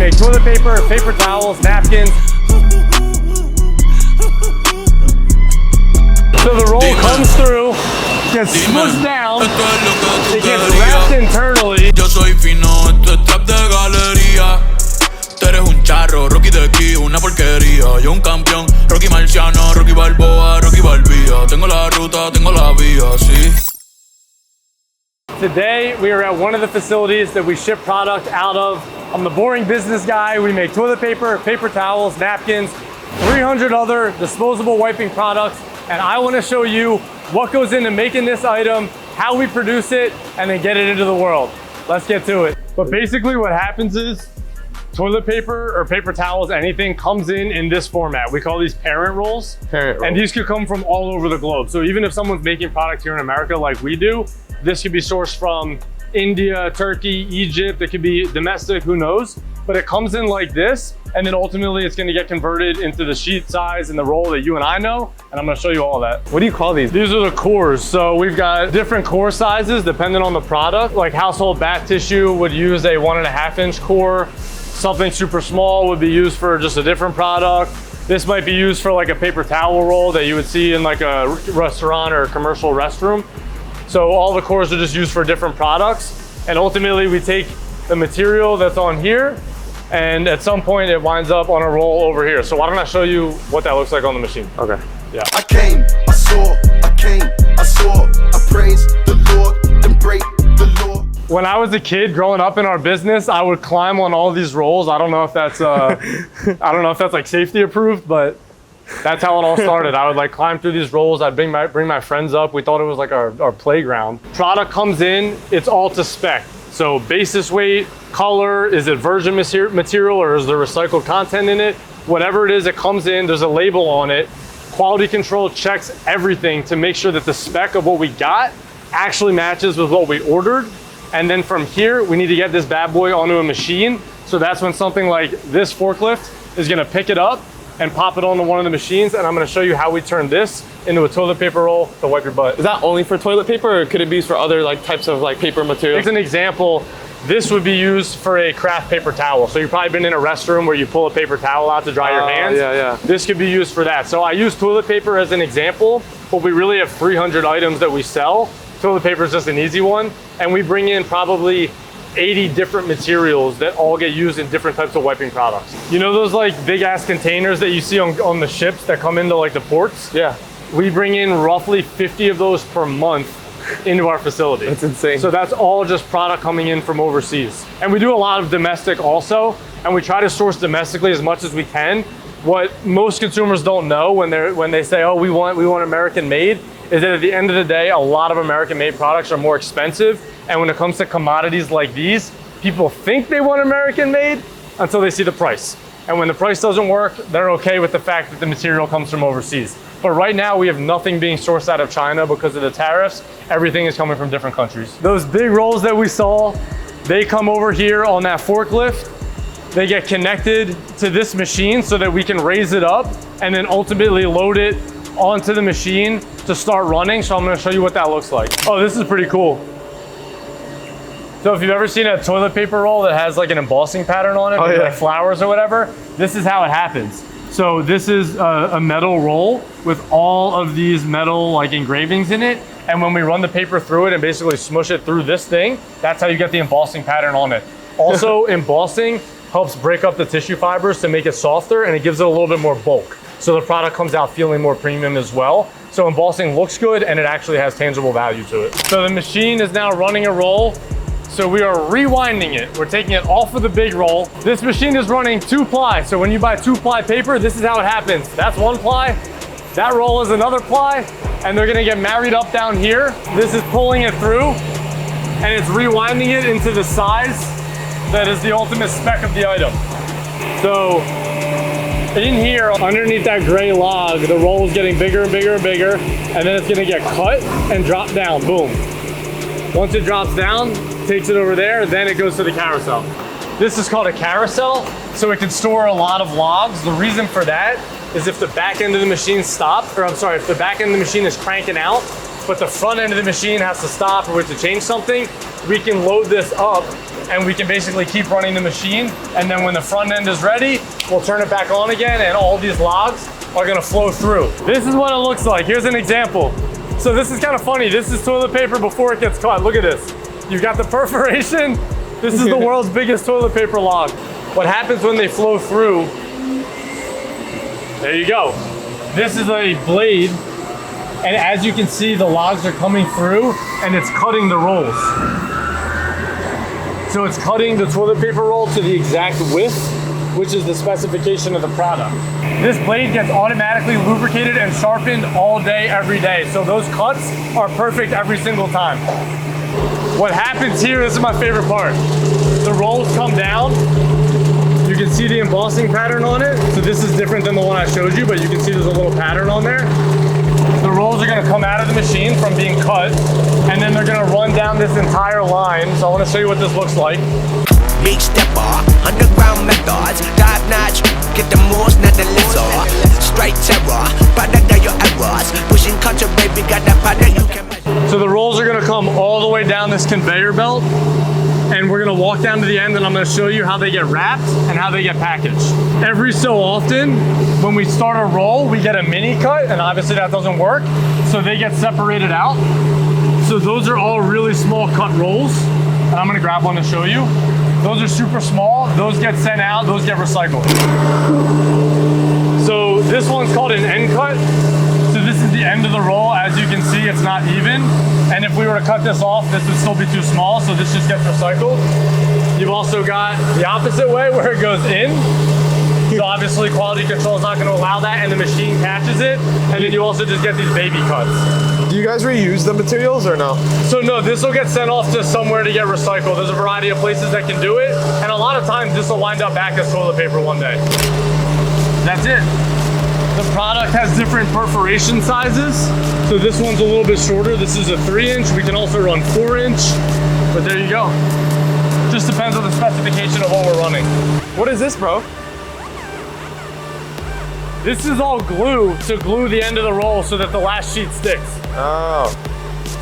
make toilet paper, paper towels, napkins. So the roll comes through, gets smushed down, it gets wrapped internally. Yo soy fino, esto es trap de galería. Tú eres un charro, Rocky de aquí, una porquería. Yo un campeón, Rocky Marciano, Rocky Balboa, Rocky Balbía. Tengo la ruta, tengo la vía, sí. Today, we are at one of the facilities that we ship product out of. I'm the boring business guy. We make toilet paper, paper towels, napkins, 300 other disposable wiping products. And I want to show you what goes into making this item, how we produce it, and then get it into the world. Let's get to it. But basically what happens is toilet paper or paper towels, anything comes in this format. We call these parent rolls. And these could come from all over the globe. So even if someone's making product here in America like we do, this could be sourced from India, Turkey, Egypt. It could be domestic, who knows? But it comes in like this, and then ultimately it's gonna get converted into the sheet size and the roll that you and I know, and I'm gonna show you all that. What do you call these? These are the cores. So we've got different core sizes depending on the product. Like household bath tissue would use a 1.5 inch core. Something super small would be used for just a different product. This might be used for like a paper towel roll that you would see in like a restaurant or a commercial restroom. So all the cores are just used for different products. And ultimately we take the material that's on here, and at some point it winds up on a roll over here. So why don't I show you what that looks like on the machine? Okay. Yeah. I came, I saw, I praised the Lord, then break the law. When I was a kid growing up in our business, I would climb on all these rolls. I don't know if that's I don't know if that's like safety approved, but that's how it all started. I would like climb through these rolls. I'd bring my friends up. We thought it was like our playground. Product comes in, it's all to spec. So basis weight, color, is it virgin material or is there recycled content in it? Whatever it is, it comes in, there's a label on it. Quality control checks everything to make sure that the spec of what we got actually matches with what we ordered. And then from here, we need to get this bad boy onto a machine. So that's when something like this forklift is gonna pick it up and pop it onto one of the machines. And I'm gonna show you how we turn this into a toilet paper roll to wipe your butt. Is that only for toilet paper, or could it be used for other like types of like paper material? As an example, this would be used for a craft paper towel. So you've probably been in a restroom where you pull a paper towel out to dry your hands. Yeah. This could be used for that. So I use toilet paper as an example, but we really have 300 items that we sell. Toilet paper is just an easy one. And we bring in probably 80 different materials that all get used in different types of wiping products. You know those like big ass containers that you see on the ships that come into like the ports? Yeah. We bring in roughly 50 of those per month into our facility. That's insane. So that's all just product coming in from overseas. And we do a lot of domestic also, and we try to source domestically as much as we can. What most consumers don't know when they say, oh, we want American made, is that at the end of the day, a lot of American made products are more expensive. And when it comes to commodities like these, people think they want American made until they see the price. And when the price doesn't work, they're okay with the fact that the material comes from overseas. But right now we have nothing being sourced out of China because of the tariffs. Everything is coming from different countries. Those big rolls that we saw, they come over here on that forklift. They get connected to this machine so that we can raise it up and then ultimately load it onto the machine to start running. So I'm gonna show you what that looks like. Oh, this is pretty cool. So if you've ever seen a toilet paper roll that has like an embossing pattern on it, like flowers or whatever, this is how it happens. So this is a metal roll with all of these metal like engravings in it. And when we run the paper through it and basically smush it through this thing, that's how you get the embossing pattern on it. Also, embossing helps break up the tissue fibers to make it softer, and it gives it a little bit more bulk. So the product comes out feeling more premium as well. So embossing looks good and it actually has tangible value to it. So the machine is now running a roll. So we are rewinding it. We're taking it off of the big roll. This machine is running 2-ply. So when you buy 2-ply paper, this is how it happens. That's 1-ply, that roll is another ply, and they're gonna get married up down here. This is pulling it through, and it's rewinding it into the size that is the ultimate spec of the item. So in here, underneath that gray log, the roll is getting bigger and bigger and bigger, and then it's gonna get cut and drop down, boom. Once it drops down, takes it over there, then it goes to the carousel. This is called a carousel, so it can store a lot of logs. The reason for that is if the back end of the machine stops, or I'm sorry, if the back end of the machine is cranking out but the front end of the machine has to stop or we have to change something, we can load this up and we can basically keep running the machine. And then when the front end is ready, we'll turn it back on again and all these logs are gonna flow through. This is what it looks like. Here's an example. So this is kind of funny. This is toilet paper before it gets cut. Look at this. You've got the perforation. This is the world's biggest toilet paper log. What happens when they flow through, there you go. This is a blade, and as you can see, the logs are coming through and it's cutting the rolls. So it's cutting the toilet paper roll to the exact width, which is the specification of the product. This blade gets automatically lubricated and sharpened all day, every day. So those cuts are perfect every single time. What happens here, this is my favorite part. The rolls come down. You can see the embossing pattern on it. So this is different than the one I showed you, but you can see there's a little pattern on there. The rolls are gonna come out of the machine from being cut, and then they're gonna run down this entire line. So I wanna show you what this looks like. Big stepper, underground methods, top notch, get the most, not the lizard. Straight terror, product of your errors, pushing culture, baby, got that product you can measure. So the rolls are gonna come all the way down this conveyor belt, and we're gonna walk down to the end and I'm gonna show you how they get wrapped and how they get packaged. Every so often, when we start a roll, we get a mini cut, and obviously that doesn't work, so they get separated out. So those are all really small cut rolls, and I'm gonna grab one to show you. Those are super small, those get sent out, those get recycled. So this one's called an end cut. So this is the end of the roll. As you can see, it's not even. And if we were to cut this off, this would still be too small, so this just gets recycled. You've also got the opposite way where it goes in. So obviously quality control is not gonna allow that, and the machine catches it. And then you also just get these baby cuts. Do you guys reuse the materials or no? So no, this will get sent off to somewhere to get recycled. There's a variety of places that can do it. And a lot of times this will wind up back as toilet paper one day. That's it. The product has different perforation sizes. So this one's a little bit shorter. This is a 3-inch. We can also run 4-inch, but there you go. Just depends on the specification of what we're running. What is this, bro? This is all glue to glue the end of the roll so that the last sheet sticks. Oh.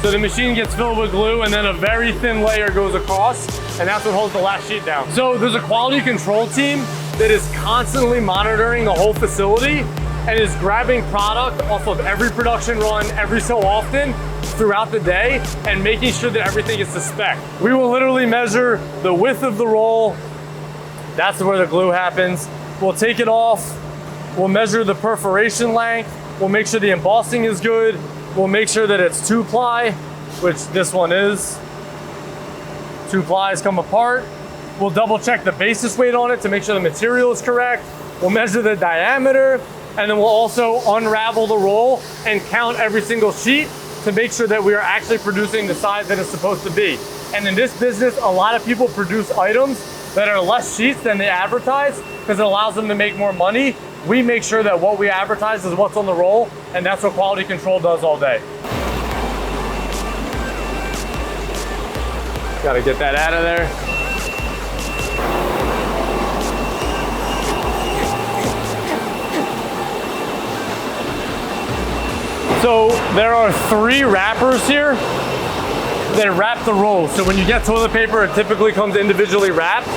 So the machine gets filled with glue and then a very thin layer goes across, and that's what holds the last sheet down. So there's a quality control team that is constantly monitoring the whole facility and is grabbing product off of every production run every so often throughout the day and making sure that everything is to spec. We will literally measure the width of the roll. That's where the glue happens. We'll take it off. We'll measure the perforation length. We'll make sure the embossing is good. We'll make sure that it's 2-ply, which this one is. 2 plies come apart. We'll double check the basis weight on it to make sure the material is correct. We'll measure the diameter, and then we'll also unravel the roll and count every single sheet to make sure that we are actually producing the size that it's supposed to be. And in this business, a lot of people produce items that are less sheets than they advertise because it allows them to make more money. We make sure that what we advertise is what's on the roll, and that's what quality control does all day. Gotta get that out of there. So there are 3 wrappers here that wrap the rolls. So when you get toilet paper, it typically comes individually wrapped.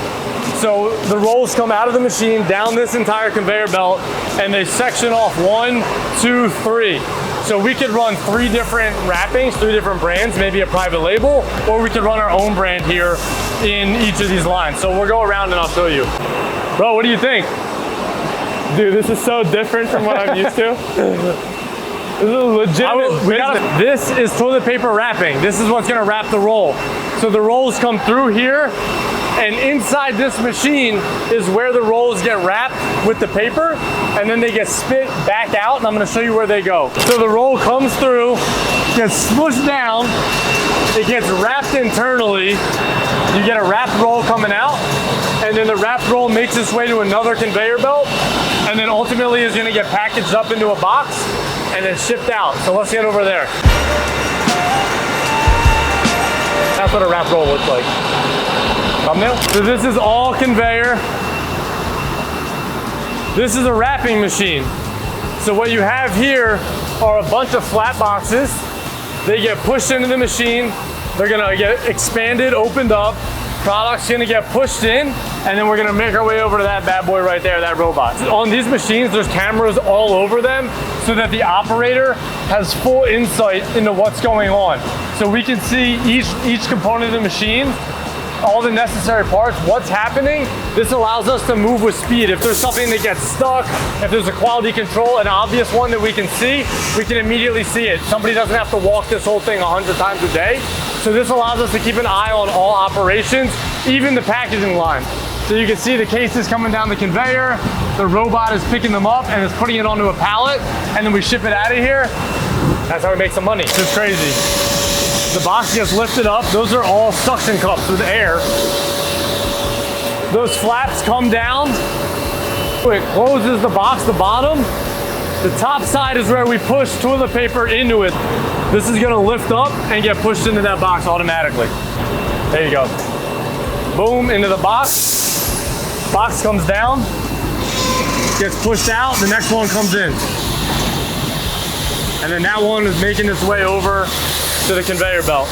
So the rolls come out of the machine down this entire conveyor belt, and they section off 1, 2, 3. So we could run 3 different wrappings, 3 different brands, maybe a private label, or we could run our own brand here in each of these lines. So we'll go around and I'll show you. Bro, what do you think? Dude, this is so different from what I'm used to. This is a legitimate This is toilet paper wrapping. This is what's gonna wrap the roll. So the rolls come through here, and inside this machine is where the rolls get wrapped with the paper, and then they get spit back out, and I'm gonna show you where they go. So the roll comes through, gets smushed down, it gets wrapped internally, you get a wrapped roll coming out, and then the wrapped roll makes its way to another conveyor belt, and then ultimately is gonna get packaged up into a box, and then shipped out. So let's get over there. That's what a wrapped roll looks like. Thumbnail? So this is all conveyor. This is a wrapping machine. So what you have here are a bunch of flat boxes They get pushed into the machine. They're gonna get expanded, opened up. Product's gonna get pushed in, and then we're gonna make our way over to that bad boy right there, that robot. On these machines, there's cameras all over them so that the operator has full insight into what's going on. So we can see each component of the machine, all the necessary parts, what's happening. This allows us to move with speed. If there's something that gets stuck, if there's a quality control, an obvious one that we can see, we can immediately see it. Somebody doesn't have to walk this whole thing 100 times a day. So this allows us to keep an eye on all operations, even the packaging line. So you can see the cases coming down the conveyor, the robot is picking them up and is putting it onto a pallet, and then we ship it out of here. That's how we make some money. It's just crazy. The box gets lifted up. Those are all suction cups with air. Those flaps come down. It closes the box, the bottom. The top side is where we push toilet paper into it. This is gonna lift up and get pushed into that box automatically. There you go. Boom, into the box. Box comes down, gets pushed out, the next one comes in. And then that one is making its way over to the conveyor belt.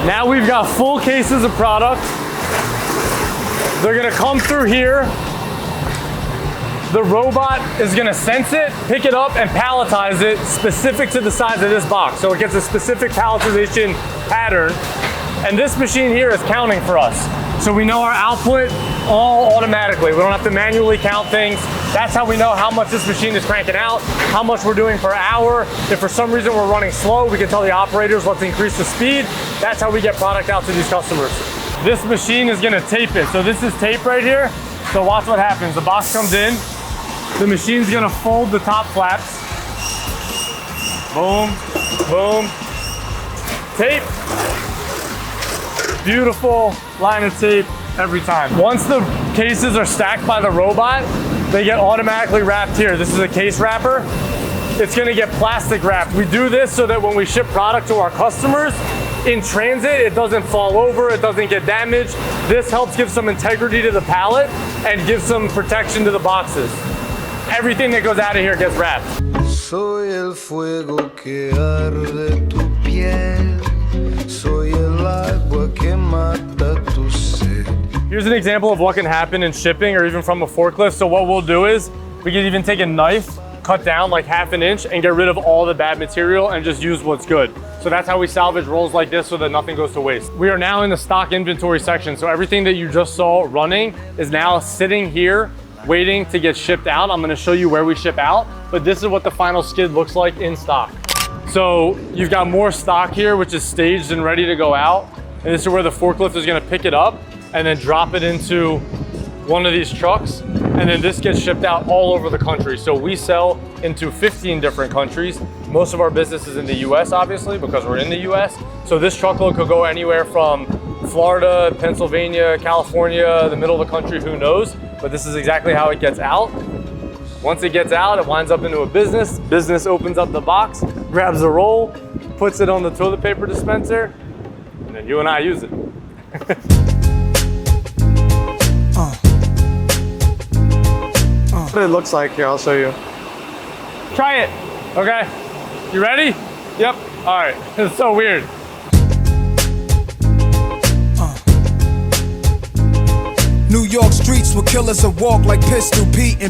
Now we've got full cases of product. They're gonna come through here. The robot is gonna sense it, pick it up, and palletize it specific to the size of this box. So it gets a specific palletization pattern. And this machine here is counting for us. So we know our output all automatically. We don't have to manually count things. That's how we know how much this machine is cranking out, how much we're doing per hour. If for some reason we're running slow, we can tell the operators, let's increase the speed. That's how we get product out to these customers. This machine is gonna tape it. So this is tape right here. So watch what happens. The box comes in, the machine's gonna fold the top flaps. Boom, boom, tape. Beautiful line of tape every time. Once the cases are stacked by the robot, they get automatically wrapped here. This is a case wrapper. It's gonna get plastic wrapped. We do this so that when we ship product to our customers, in transit, it doesn't fall over, it doesn't get damaged. This helps give some integrity to the pallet and give some protection to the boxes. Everything that goes out of here gets wrapped. Soy el fuego que arde tu piel. Soy el agua que mata tu sed. Here's an example of what can happen in shipping or even from a forklift. So what we'll do is we can even take a knife, cut down like 1/2 inch and get rid of all the bad material and just use what's good. So that's how we salvage rolls like this so that nothing goes to waste. We are now in the stock inventory section. So everything that you just saw running is now sitting here waiting to get shipped out. I'm gonna show you where we ship out, but this is what the final skid looks like in stock. So you've got more stock here, which is staged and ready to go out. And this is where the forklift is gonna pick it up and then drop it into one of these trucks. And then this gets shipped out all over the country. So we sell into 15 different countries. Most of our business is in the US, obviously, because we're in the US. So this truckload could go anywhere from Florida, Pennsylvania, California, the middle of the country, who knows? But this is exactly how it gets out. Once it gets out, it winds up into a business. Business opens up the box, grabs the roll, puts it on the toilet paper dispenser, and then you and I use it. What it looks like here, I'll show you. Try it, okay? You ready? Yep, all right. It's so weird. New York streets where killers will walk like Pistol Pete and